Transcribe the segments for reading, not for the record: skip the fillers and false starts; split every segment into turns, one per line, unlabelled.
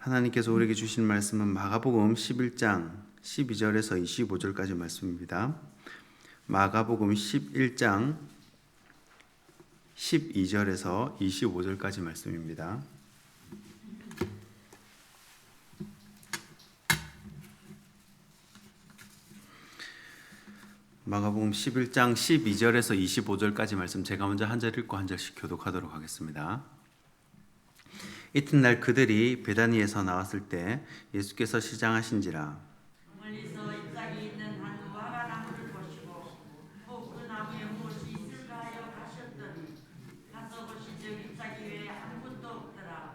하나님께서 우리에게 주신 말씀은 마가복음 11장 12절에서 25절까지 말씀입니다. 마가복음 11장 12절에서 25절까지 말씀입니다. 마가복음 11장 12절에서 25절까지 말씀 제가 먼저 한 절 읽고 한 절씩 교독하도록 하겠습니다. 이튿날 그들이 베다니에서 나왔을 때 예수께서 시장하신지라
멀리서 잎사귀 있는 한 무화과 나무를 보시고 그 나무에 무엇이 있을까 하여 가셨더니 가서 보시즉 잎사귀 외에 아무것도 없더라.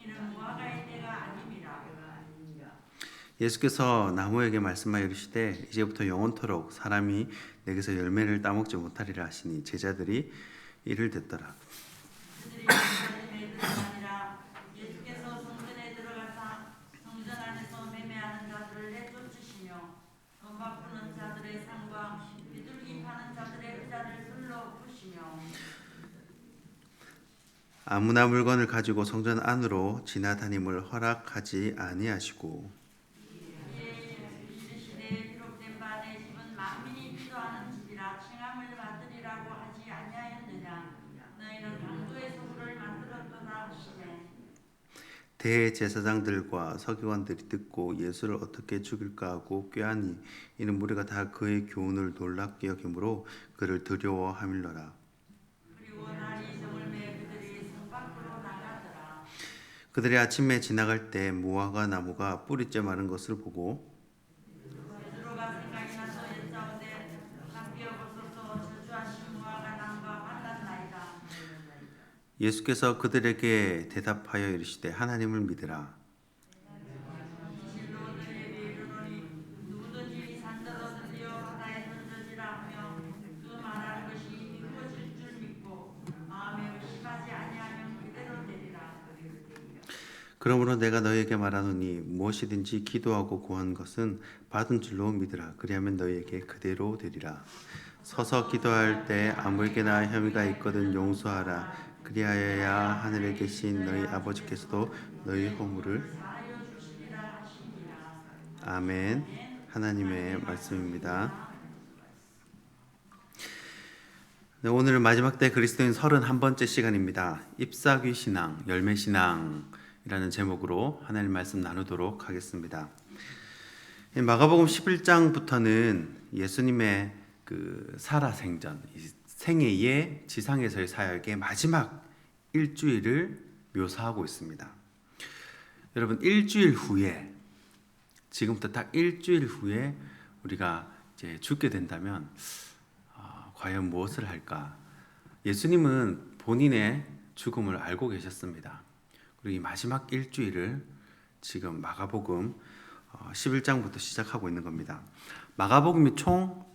이는 무화과의 때가 아님이라.
예수께서 나무에게 말씀하여 이르시되 이제부터 영원토록 사람이 내게서 열매를 따먹지 못하리라 하시니 제자들이 이를 듣더라.
그들이 예루살렘에 들어가니라. 예수께서 성전에 들어가사 성전 안에서 매매하는 자들을 내쫓으시며 돈 바꾸는 자들의 상과 비둘기 파는 자들의 의자를 둘러 부시며
아무나 물건을 가지고 성전 안으로 지나다님을 허락하지 아니하시고
이르시되 기록된 바 내 집은 만민이 기도하는 집이라 칭함을 받으리라고 하지 아니하였느냐. 너희는 강도의 소굴을 만들었도다 하시네.
대제사장들과 서기관들이 듣고 예수를 어떻게 죽일까 하고 꾀하니 이는 무리가 다 그의 교훈을 놀랍게 여김으로 그를 두려워하밀러라.
그리고 날이 저물매 그들이 성 밖으로 나가더라.
그들이 아침에 지나갈 때 무화과 나무가 뿌리째 마른 것을 보고
베드로가 생각이 나서 여짜오되 낭비하옵소서 저주하신 무화과 나무가 말랐나이다.
예수께서 그들에게 대답하여 이르시되 하나님을 믿으라.
진실로 너희에게 이르노니 누구든지 산더러 들려 바다에 던져지라 하며 그 말하는 것이 이루어질 줄 믿고 마음에 의심하지 아니하면 그대로 되리라.
그러므로 내가 너희에게 말하노니 무엇이든지 기도하고 구한 것은 받은 줄로 믿으라. 그리하면 너희에게 그대로 되리라. 서서 기도할 때 아무에게나 혐의가 있거든 용서하라. 그리하여야 하늘에 계신 너희 아버지께서도 너희 허물을 아멘. 하나님의 말씀입니다. 네, 오늘 마지막 때 그리스도인 31번째 시간입니다. 잎사귀 신앙, 열매 신앙이라는 제목으로 하나님 말씀 나누도록 하겠습니다. 마가복음 11장부터는 예수님의 그 살아생전, 생애의 지상에서의 사역의 마지막 일주일을 묘사하고 있습니다. 여러분, 일주일 후에, 지금부터 딱 일주일 후에 우리가 이제 죽게 된다면 과연 무엇을 할까? 예수님은 본인의 죽음을 알고 계셨습니다. 그리고 이 마지막 일주일을 지금 마가복음 11장부터 시작하고 있는 겁니다. 마가복음이 총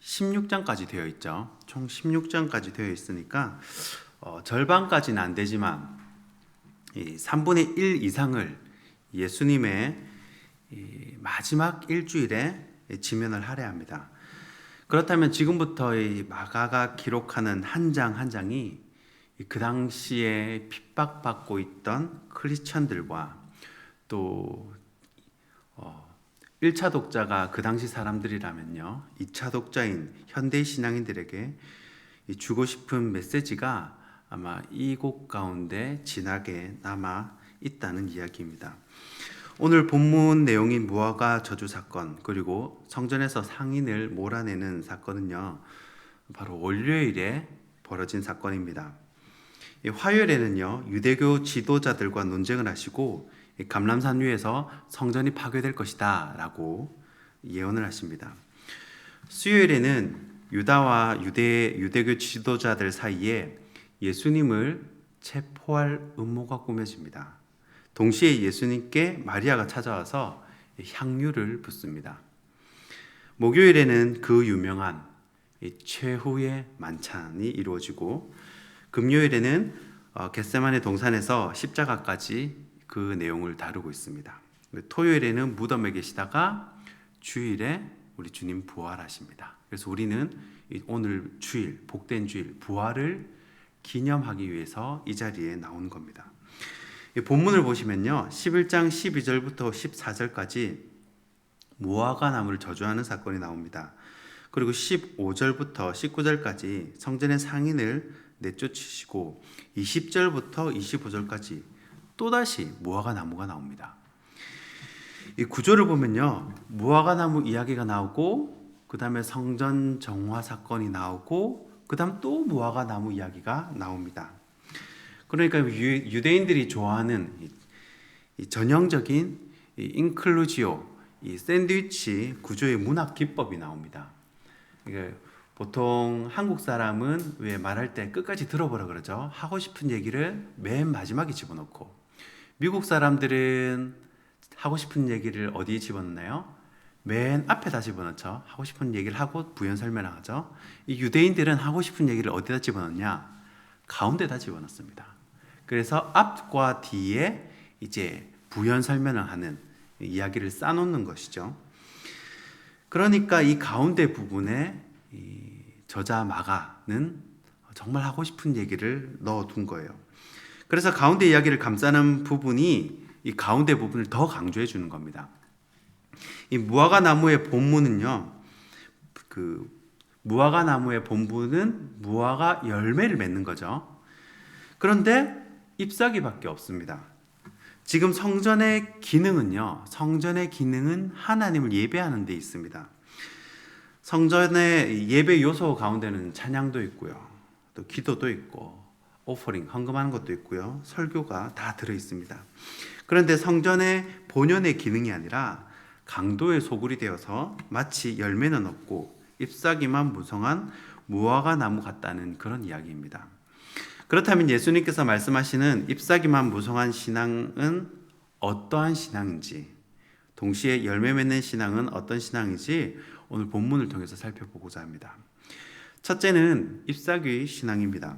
16장까지 되어 있죠. 총 16장까지 되어 있으니까 절반까지는 안 되지만 3분의 1 이상을 예수님의 마지막 일주일에 지면을 할애합니다. 그렇다면 지금부터 이 마가가 기록하는 한 장 한 장이 그 당시에 핍박받고 있던 크리스천들과 또 1차 독자가 그 당시 사람들이라면요, 2차 독자인 현대 신앙인들에게 주고 싶은 메시지가 아마 이 곡 가운데 진하게 남아 있다는 이야기입니다. 오늘 본문 내용인 무화과 저주 사건, 그리고 성전에서 상인을 몰아내는 사건은요, 바로 월요일에 벌어진 사건입니다. 화요일에는요, 유대교 지도자들과 논쟁을 하시고 감람산 위에서 성전이 파괴될 것이다 라고 예언을 하십니다. 수요일에는 유다와 유대교 지도자들 사이에 예수님을 체포할 음모가 꾸며집니다. 동시에 예수님께 마리아가 찾아와서 향유를 붓습니다. 목요일에는 그 유명한 최후의 만찬이 이루어지고, 금요일에는 겟세마네 동산에서 십자가까지 그 내용을 다루고 있습니다. 토요일에는 무덤에 계시다가 주일에 우리 주님 부활하십니다. 그래서 우리는 오늘 주일, 복된 주일, 부활을 기념하기 위해서 이 자리에 나온 겁니다. 이 본문을 보시면요, 11장 12절부터 14절까지 무화과 나무를 저주하는 사건이 나옵니다. 그리고 15절부터 19절까지 성전의 상인을 내쫓으시고 20절부터 25절까지 또다시 무화과 나무가 나옵니다. 이 구조를 보면요, 무화과 나무 이야기가 나오고 그 다음에 성전 정화 사건이 나오고 그 다음 또 무화과 나무 이야기가 나옵니다. 그러니까 유대인들이 좋아하는 이 전형적인 이 인클루지오, 이 샌드위치 구조의 문학 기법이 나옵니다. 이게 보통 한국 사람은 왜 말할 때 끝까지 들어보라 그러죠. 하고 싶은 얘기를 맨 마지막에 집어넣고, 미국 사람들은 하고 싶은 얘기를 어디에 집어넣나요? 맨 앞에다 집어넣죠. 하고 싶은 얘기를 하고 부연 설명하죠. 이 유대인들은 하고 싶은 얘기를 어디다 집어넣냐? 가운데다 집어넣습니다. 그래서 앞과 뒤에 이제 부연 설명을 하는 이야기를 쌓아놓는 것이죠. 그러니까 이 가운데 부분에 이 저자 마가는 정말 하고 싶은 얘기를 넣어둔 거예요. 그래서 가운데 이야기를 감싸는 부분이 이 가운데 부분을 더 강조해 주는 겁니다. 이 무화과 나무의 본문은요, 무화과 나무의 본문은 무화과 열매를 맺는 거죠. 그런데 잎사귀밖에 없습니다. 지금 성전의 기능은요, 성전의 기능은 하나님을 예배하는 데 있습니다. 성전의 예배 요소 가운데는 찬양도 있고요, 또 기도도 있고, 오퍼링, 헌금하는 것도 있고요, 설교가 다 들어 있습니다. 그런데 성전의 본연의 기능이 아니라 강도의 소굴이 되어서 마치 열매는 없고 잎사귀만 무성한 무화과 나무 같다는 그런 이야기입니다. 그렇다면 예수님께서 말씀하시는 잎사귀만 무성한 신앙은 어떠한 신앙인지, 동시에 열매 맺는 신앙은 어떤 신앙인지 오늘 본문을 통해서 살펴보고자 합니다. 첫째는 잎사귀 신앙입니다.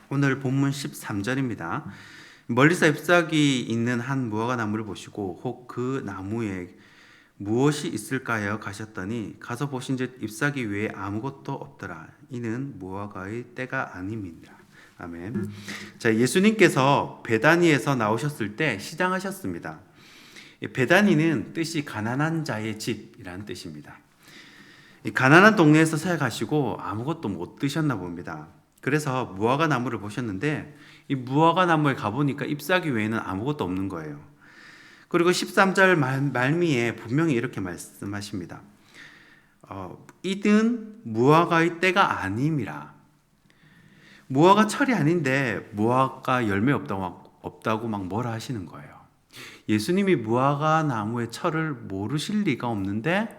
오늘 본문 13절입니다. 멀리서 잎사귀 있는 한 무화과 나무를 보시고 혹 그 나무에 무엇이 있을까요? 가셨더니 가서 보신즉 잎사귀 외에 아무것도 없더라. 이는 무화과의 때가 아님이니라. 아멘. 자, 예수님께서 베다니에서 나오셨을 때 시장하셨습니다. 베다니는 뜻이 가난한 자의 집이라는 뜻입니다. 이 가난한 동네에서 살아가시고 아무것도 못 드셨나 봅니다. 그래서 무화과 나무를 보셨는데 이 무화과 나무에 가보니까 잎사귀 외에는 아무것도 없는 거예요. 그리고 13절 말미에 분명히 이렇게 말씀하십니다. 이는 무화과의 때가 아님이라. 무화과 철이 아닌데 무화과 열매 없다고 막 뭐라 하시는 거예요. 예수님이 무화과 나무의 철을 모르실 리가 없는데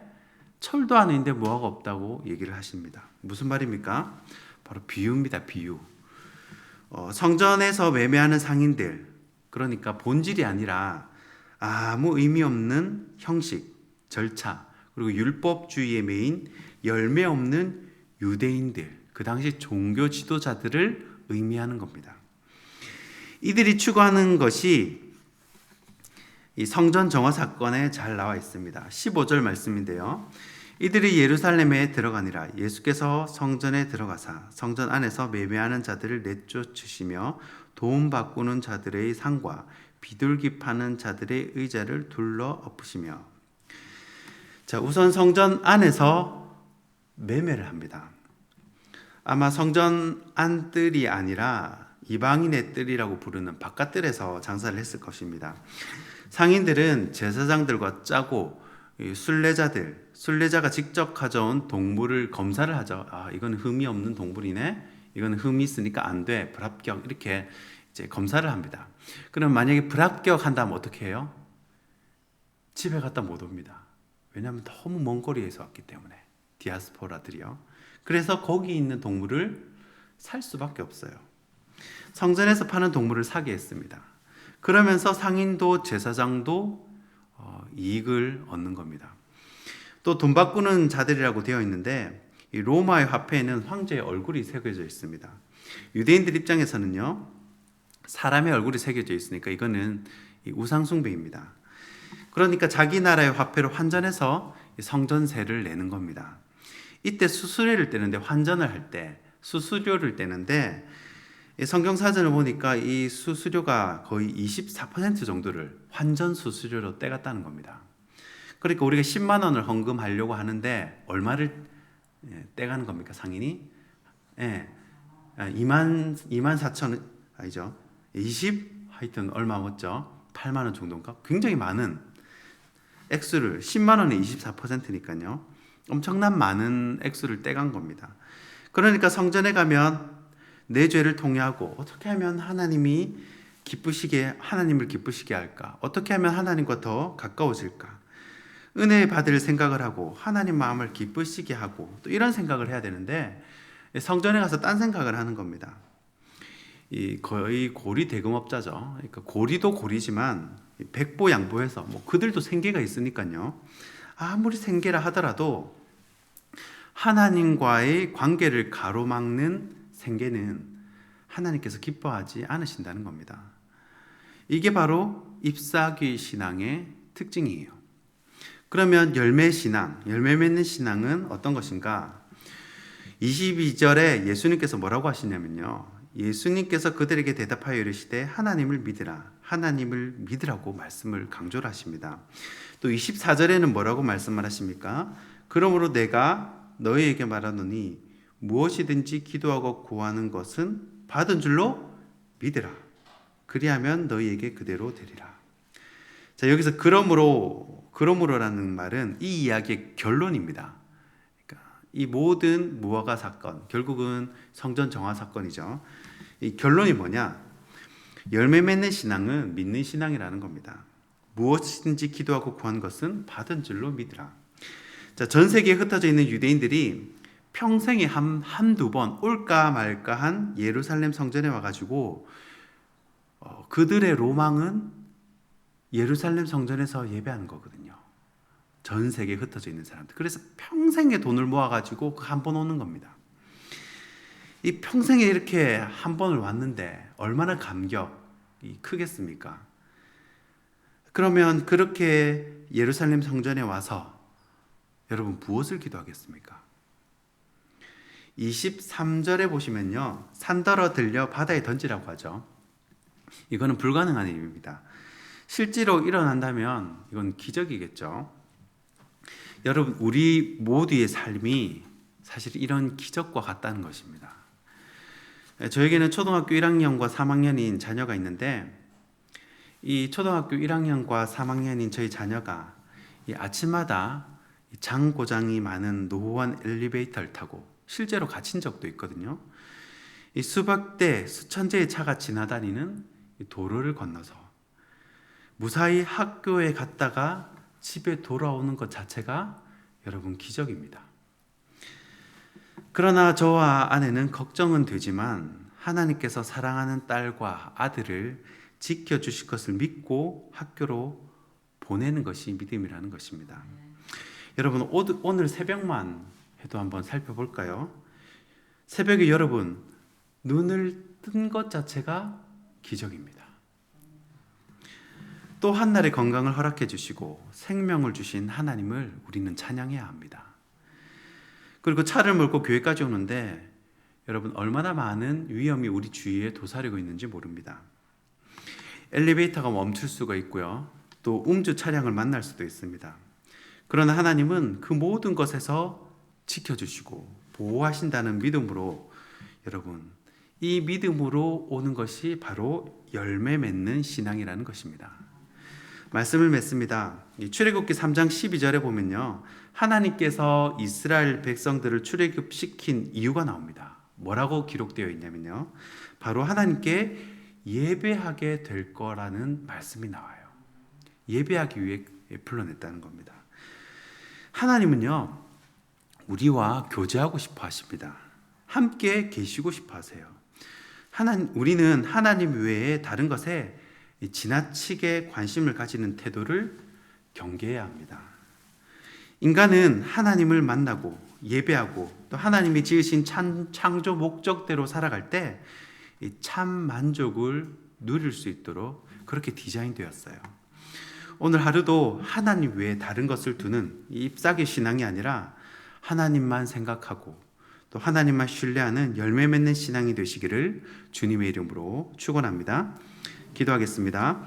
철도 아닌데 무화과 없다고 얘기를 하십니다. 무슨 말입니까? 바로 비유입니다. 비유. 성전에서 매매하는 상인들, 그러니까 본질이 아니라 아무 의미 없는 형식, 절차, 그리고 율법주의에 매인 열매 없는 유대인들, 그 당시 종교 지도자들을 의미하는 겁니다. 이들이 추구하는 것이 이 성전 정화 사건에 잘 나와 있습니다. 15절 말씀인데요. 이들이 예루살렘에 들어가니라. 예수께서 성전에 들어가사 성전 안에서 매매하는 자들을 내쫓으시며 돈 바꾸는 자들의 상과 비둘기 파는 자들의 의자를 둘러 엎으시며. 자, 우선 성전 안에서 매매를 합니다. 아마 성전 안뜰이 아니라 이방인의 뜰이라고 부르는 바깥뜰에서 장사를 했을 것입니다. 상인들은 제사장들과 짜고 순례자가 직접 가져온 동물을 검사를 하죠. 이건 흠이 없는 동물이네. 이건 흠이 있으니까 안 돼. 불합격. 이렇게 이제 검사를 합니다. 그럼 만약에 불합격 한다면 어떻게 해요? 집에 갔다 못 옵니다. 왜냐하면 너무 먼 거리에서 왔기 때문에. 디아스포라들이요. 그래서 거기 있는 동물을 살 수밖에 없어요. 성전에서 파는 동물을 사게 했습니다. 그러면서 상인도 제사장도 이익을 얻는 겁니다. 또 돈 바꾸는 자들이라고 되어 있는데 이 로마의 화폐에는 황제의 얼굴이 새겨져 있습니다. 유대인들 입장에서는요, 사람의 얼굴이 새겨져 있으니까 이거는 우상숭배입니다. 그러니까 자기 나라의 화폐로 환전해서 성전세를 내는 겁니다. 이때 수수료를 떼는데, 환전을 할 때 수수료를 떼는데 이 성경 사전을 보니까 이 수수료가 거의 24% 정도를 환전 수수료로 떼갔다는 겁니다. 그러니까 우리가 10만 원을 헌금하려고 하는데 얼마를 떼가는 겁니까? 상인이 2만 4천 원 아니죠? 하여튼 얼마 못죠? 8만 원 정도인가? 굉장히 많은 액수를 10만 원에 24%니까요. 엄청난 많은 액수를 떼간 겁니다. 그러니까 성전에 가면 내 죄를 통회하고 어떻게 하면 하나님을 기쁘시게 할까? 어떻게 하면 하나님과 더 가까워질까? 은혜 받을 생각을 하고 하나님 마음을 기쁘시게 하고 또 이런 생각을 해야 되는데 성전에 가서 딴 생각을 하는 겁니다. 거의 고리 대금업자죠. 그러니까 고리도 고리지만 백보양보해서 그들도 생계가 있으니까요. 아무리 생계라 하더라도 하나님과의 관계를 가로막는 생계는 하나님께서 기뻐하지 않으신다는 겁니다. 이게 바로 잎사귀 신앙의 특징이에요. 그러면 열매 맺는 신앙은 어떤 것인가? 22절에 예수님께서 뭐라고 하시냐면요. 예수님께서 그들에게 대답하여 이르시되 하나님을 믿으라고 말씀을 강조를 하십니다. 또 24절에는 뭐라고 말씀을 하십니까? 그러므로 내가 너희에게 말하노니 무엇이든지 기도하고 구하는 것은 받은 줄로 믿으라. 그리하면 너희에게 그대로 되리라. 자, 여기서 그러므로라는 말은 이 이야기의 결론입니다. 그러니까 이 모든 무화과 사건, 결국은 성전 정화 사건이죠. 이 결론이 뭐냐? 열매 맺는 신앙은 믿는 신앙이라는 겁니다. 무엇이든지 기도하고 구한 것은 받은 줄로 믿으라. 자, 전 세계에 흩어져 있는 유대인들이 평생에 한두 번 올까 말까 한 예루살렘 성전에 와가지고 그들의 로망은 예루살렘 성전에서 예배하는 거거든요. 전 세계에 흩어져 있는 사람들. 그래서 평생에 돈을 모아가지고 한 번 오는 겁니다. 이 평생에 이렇게 한 번을 왔는데 얼마나 감격이 크겠습니까? 그러면 그렇게 예루살렘 성전에 와서 여러분 무엇을 기도하겠습니까? 23절에 보시면요. 산더러 들려 바다에 던지라고 하죠. 이거는 불가능한 일입니다. 실제로 일어난다면 이건 기적이겠죠. 여러분, 우리 모두의 삶이 사실 이런 기적과 같다는 것입니다. 저에게는 초등학교 1학년과 3학년인 자녀가 있는데 이 초등학교 1학년과 3학년인 저희 자녀가 이 아침마다 장 고장이 많은 노후한 엘리베이터를 타고 실제로 갇힌 적도 있거든요. 이 수백 대, 수천 대의 차가 지나다니는 도로를 건너서 무사히 학교에 갔다가 집에 돌아오는 것 자체가 여러분 기적입니다. 그러나 저와 아내는 걱정은 되지만 하나님께서 사랑하는 딸과 아들을 지켜주실 것을 믿고 학교로 보내는 것이 믿음이라는 것입니다. 여러분, 오늘 새벽만 해도 한번 살펴볼까요? 새벽에 여러분 눈을 뜬 것 자체가 기적입니다. 또 한날의 건강을 허락해 주시고 생명을 주신 하나님을 우리는 찬양해야 합니다. 그리고 차를 몰고 교회까지 오는데 여러분 얼마나 많은 위험이 우리 주위에 도사리고 있는지 모릅니다. 엘리베이터가 멈출 수가 있고요. 또 음주 차량을 만날 수도 있습니다. 그러나 하나님은 그 모든 것에서 지켜주시고 보호하신다는 믿음으로 여러분 이 믿음으로 오는 것이 바로 열매 맺는 신앙이라는 것입니다. 말씀을 맺습니다. 출애굽기 3장 12절에 보면요. 하나님께서 이스라엘 백성들을 출애굽시킨 이유가 나옵니다. 뭐라고 기록되어 있냐면요. 바로 하나님께 예배하게 될 거라는 말씀이 나와요. 예배하기 위해 불러냈다는 겁니다. 하나님은요. 우리와 교제하고 싶어 하십니다. 함께 계시고 싶어 하세요. 우리는 하나님 외에 다른 것에 지나치게 관심을 가지는 태도를 경계해야 합니다. 인간은 하나님을 만나고 예배하고 또 하나님이 지으신 창조 목적대로 살아갈 때 참 만족을 누릴 수 있도록 그렇게 디자인되었어요. 오늘 하루도 하나님 외에 다른 것을 두는 이 잎사귀 신앙이 아니라 하나님만 생각하고 또 하나님만 신뢰하는 열매 맺는 신앙이 되시기를 주님의 이름으로 축원합니다. 기도하겠습니다.